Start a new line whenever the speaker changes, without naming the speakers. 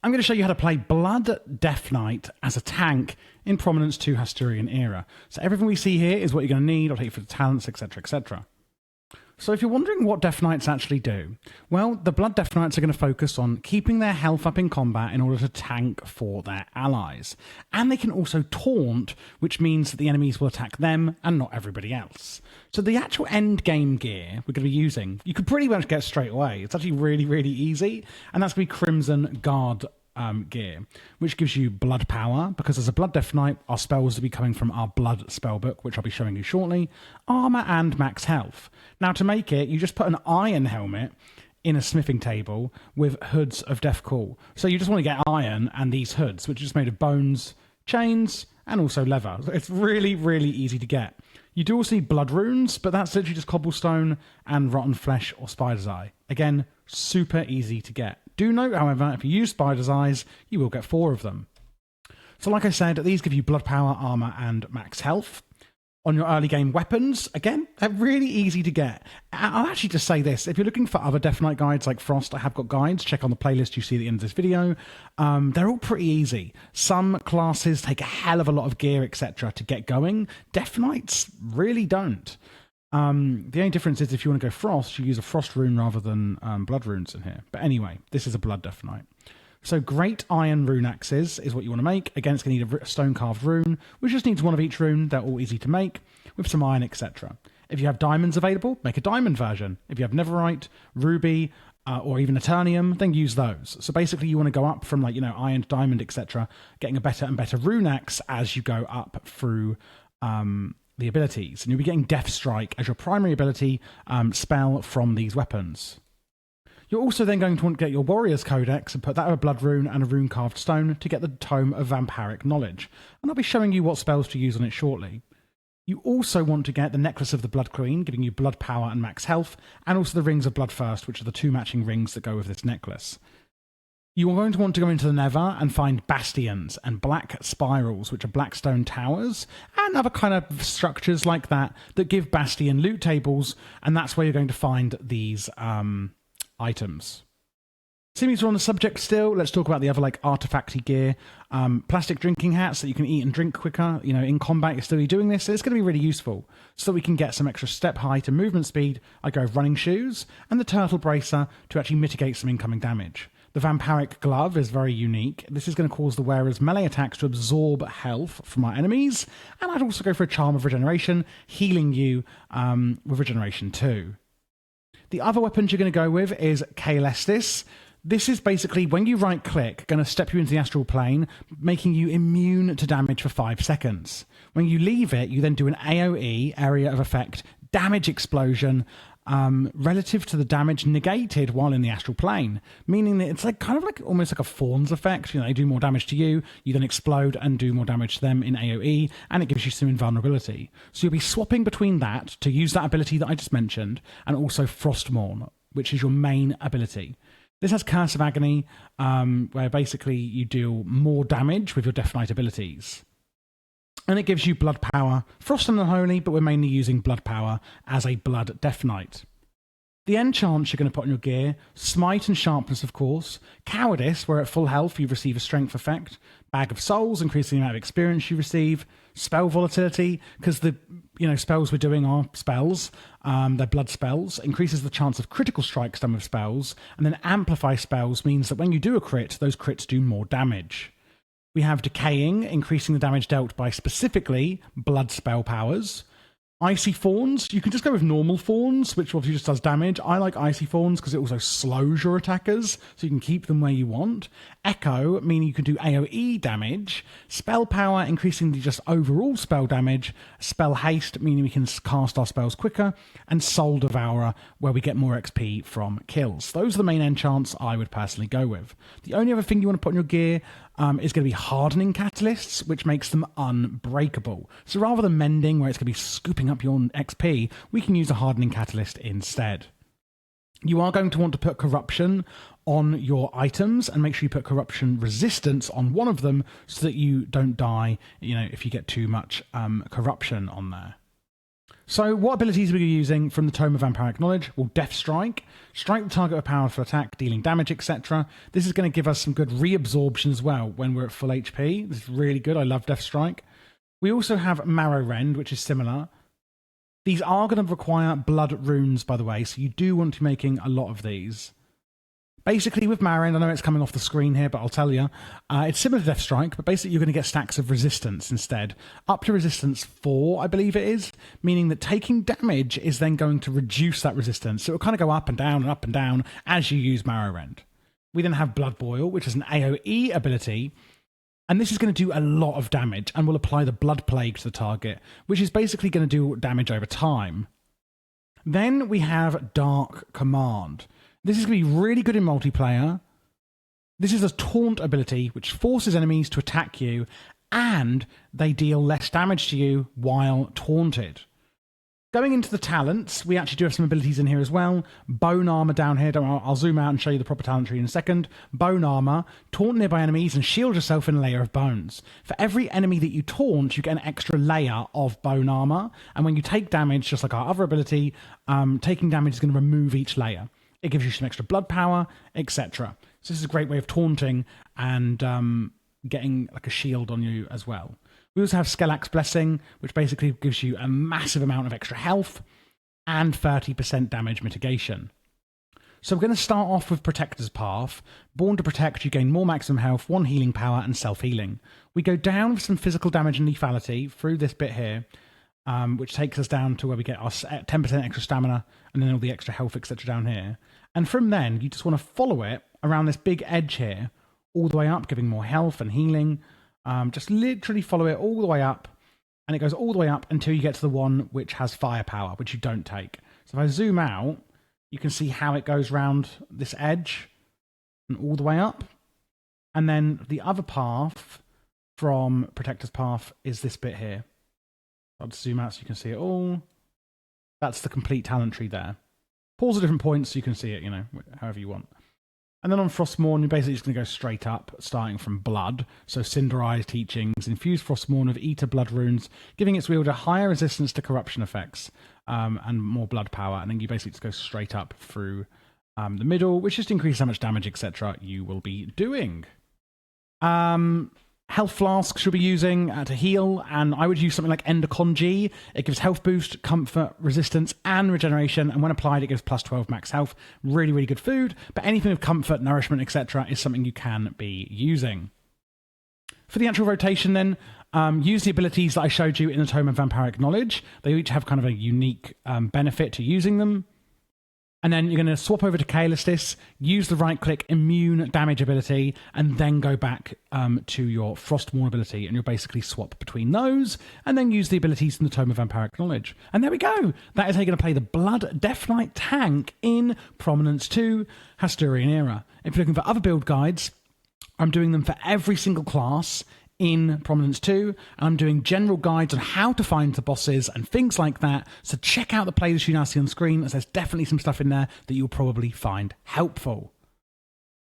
I'm going to show you how to play Blood Death Knight as a tank in Prominence II Hasturian Era. So everything we see here is what you're going to need. I'll take you for the talents, etc, etc. So if you're wondering what Death Knights actually do, well, the Blood Death Knights are going to focus on keeping their health up in combat in order to tank for their allies. And they can also taunt, which means that the enemies will attack them and not everybody else. So the actual end game gear we're going to be using, you could pretty much get straight away. It's actually really, really easy. And that's going to be Crimson Guard gear, which gives you blood power, because as a Blood Death Knight, our spells will be coming from our blood spellbook, which I'll be showing you shortly, armour and max health. Now to make it, you just put an iron helmet in a smithing table with hoods of Death Call. So you just want to get iron and these hoods, which are just made of bones, chains, and also leather. It's really, really easy to get. You do also need blood runes, but that's literally just cobblestone and rotten flesh or spider's eye. Again, super easy to get. Do note, however, if you use spider's eyes, you will get 4 of them. So like I said, these give you blood power, armour, and max health. On your early game weapons, again, they're really easy to get. I'll actually just say this, if you're looking for other Death Knight guides like Frost, I have got guides, check on the playlist you see at the end of this video. They're all pretty easy. Some classes take a hell of a lot of gear, etc. to get going. Death Knights really don't. The only difference is if you want to go Frost, you use a Frost rune rather than blood runes in here. But anyway, this is a Blood Death Knight. So great iron rune axes is what you want to make. Again, it's going to need a stone carved rune, which just needs 1 of each rune. They're all easy to make with some iron, etc. If you have diamonds available, make a diamond version. If you have netherite, ruby, or even eternium, then use those. So basically you want to go up from iron, diamond, etc., getting a better and better rune axe as you go up through the abilities. And you'll be getting Death Strike as your primary ability spell from these weapons. You're also then going to want to get your Warrior's Codex and put that with a blood rune and a rune carved stone to get the Tome of Vampiric Knowledge. And I'll be showing you what spells to use on it shortly. You also want to get the Necklace of the Blood Queen, giving you blood power and max health, and also the Rings of Bloodthirst, which are the 2 matching rings that go with this necklace. You are going to want to go into the Nether and find bastions and black spirals, which are black stone towers, and other kind of structures like that that give bastion loot tables, and that's where you're going to find these items. Seeming we're on the subject still, let's talk about the other artifacty gear. Plastic drinking hats that you can eat and drink quicker. In combat you're still doing this, so it's going to be really useful. So that we can get some extra step height and movement speed, I go with running shoes, and the turtle bracer to actually mitigate some incoming damage. The Vampiric Glove is very unique. This is going to cause the wearer's melee attacks to absorb health from our enemies, and I'd also go for a Charm of Regeneration, healing you with Regeneration 2. The other weapons you're going to go with is Caelestis. This is basically, when you right-click, going to step you into the astral plane, making you immune to damage for 5 seconds. When you leave it, you then do an AoE, Area of Effect, damage explosion, relative to the damage negated while in the astral plane, meaning that it's almost like a Fawn's effect. They do more damage to you, you then explode and do more damage to them in AoE, and it gives you some invulnerability. So you'll be swapping between that to use that ability that I just mentioned, and also Frostmourne, which is your main ability. This has Curse of Agony, where basically you deal more damage with your Death Knight abilities. And it gives you blood power, Frost and Unholy, but we're mainly using blood power as a Blood Death Knight. The enchants you're going to put on your gear, Smite and Sharpness, of course, Cowardice, where at full health you receive a strength effect, Bag of Souls, increasing the amount of experience you receive, Spell Volatility, because the spells we're doing are spells, they're blood spells, increases the chance of critical strikes done with spells, and then Amplify spells means that when you do a crit, those crits do more damage. We have Decaying, increasing the damage dealt by specifically blood spell powers. Icy Fawns, you can just go with normal Fawns, which obviously just does damage. I like Icy Fawns because it also slows your attackers, so you can keep them where you want. Echo, meaning you can do AoE damage. Spell Power, increasing the just overall spell damage. Spell Haste, meaning we can cast our spells quicker. And Soul Devourer, where we get more XP from kills. Those are the main enchants I would personally go with. The only other thing you want to put on your gear is going to be hardening catalysts, which makes them unbreakable. So rather than mending, where it's going to be scooping up your XP, we can use a hardening catalyst instead. You are going to want to put corruption on your items, and make sure you put corruption resistance on one of them so that you don't die, if you get too much corruption on there. So what abilities are we using from the Tome of Vampiric Knowledge? Well, Death Strike. Strike the target with a powerful attack, dealing damage, etc. This is going to give us some good reabsorption as well when we're at full HP. This is really good. I love Death Strike. We also have Marrow Rend, which is similar. These are going to require blood runes, by the way, so you do want to be making a lot of these. Basically, with Marrow Rend, I know it's coming off the screen here, but I'll tell you, it's similar to Death Strike, but basically you're going to get stacks of resistance instead. Up to resistance 4, I believe it is, meaning that taking damage is then going to reduce that resistance. So it'll kind of go up and down as you use Marrow Rend. We then have Blood Boil, which is an AoE ability, and this is going to do a lot of damage and will apply the Blood Plague to the target, which is basically going to do damage over time. Then we have Dark Command. This is going to be really good in multiplayer. This is a taunt ability which forces enemies to attack you and they deal less damage to you while taunted. Going into the talents, we actually do have some abilities in here as well. Bone Armour down here. I'll zoom out and show you the proper talent tree in a second. Bone Armour. Taunt nearby enemies and shield yourself in a layer of bones. For every enemy that you taunt, you get an extra layer of Bone Armour. And when you take damage, just like our other ability, taking damage is going to remove each layer. It gives you some extra blood power, etc. So this is a great way of taunting and getting like a shield on you as well. We also have Skellak's Blessing, which basically gives you a massive amount of extra health and 30% damage mitigation. So we're going to start off with Protector's Path. Born to Protect, you gain more maximum health, 1 healing power, and self-healing. We go down with some physical damage and lethality through this bit here, which takes us down to where we get our 10% extra stamina and then all the extra health, etc. down here. And from then, you just want to follow it around this big edge here, all the way up, giving more health and healing. Just literally follow it all the way up, and it goes all the way up until you get to the one which has firepower, which you don't take. So if I zoom out, you can see how it goes round this edge and all the way up. And then the other path from Protector's Path is this bit here. I'll just zoom out so you can see it all. That's the complete talent tree there. Pause at different points so you can see it, however you want. And then on Frostmourne, you're basically just going to go straight up, starting from Blood. So Cinderized Teachings, infuse Frostmourne with Eater Blood Runes, giving its wielder higher resistance to corruption effects and more blood power. And then you basically just go straight up through the middle, which just increases how much damage, etc. you will be doing. Health flasks you'll be using to heal, and I would use something like Endercongy. It gives health boost, comfort, resistance, and regeneration, and when applied, it gives plus 12 max health. Really, really good food, but anything with comfort, nourishment, etc. is something you can be using. For the actual rotation then, use the abilities that I showed you in the Tome of Vampiric Knowledge. They each have kind of a unique benefit to using them. And then you're going to swap over to Kaelistis, use the right-click immune damage ability, and then go back to your Frostmourne ability, and you'll basically swap between those, and then use the abilities in the Tome of Vampiric Knowledge. And there we go! That is how you're going to play the Blood Death Knight tank in Prominence II Hasturian Era. If you're looking for other build guides, I'm doing them for every single class in Prominence 2, and I'm doing general guides on how to find the bosses and things like that, so check out the playlist you now see on screen, as there's definitely some stuff in there that you'll probably find helpful.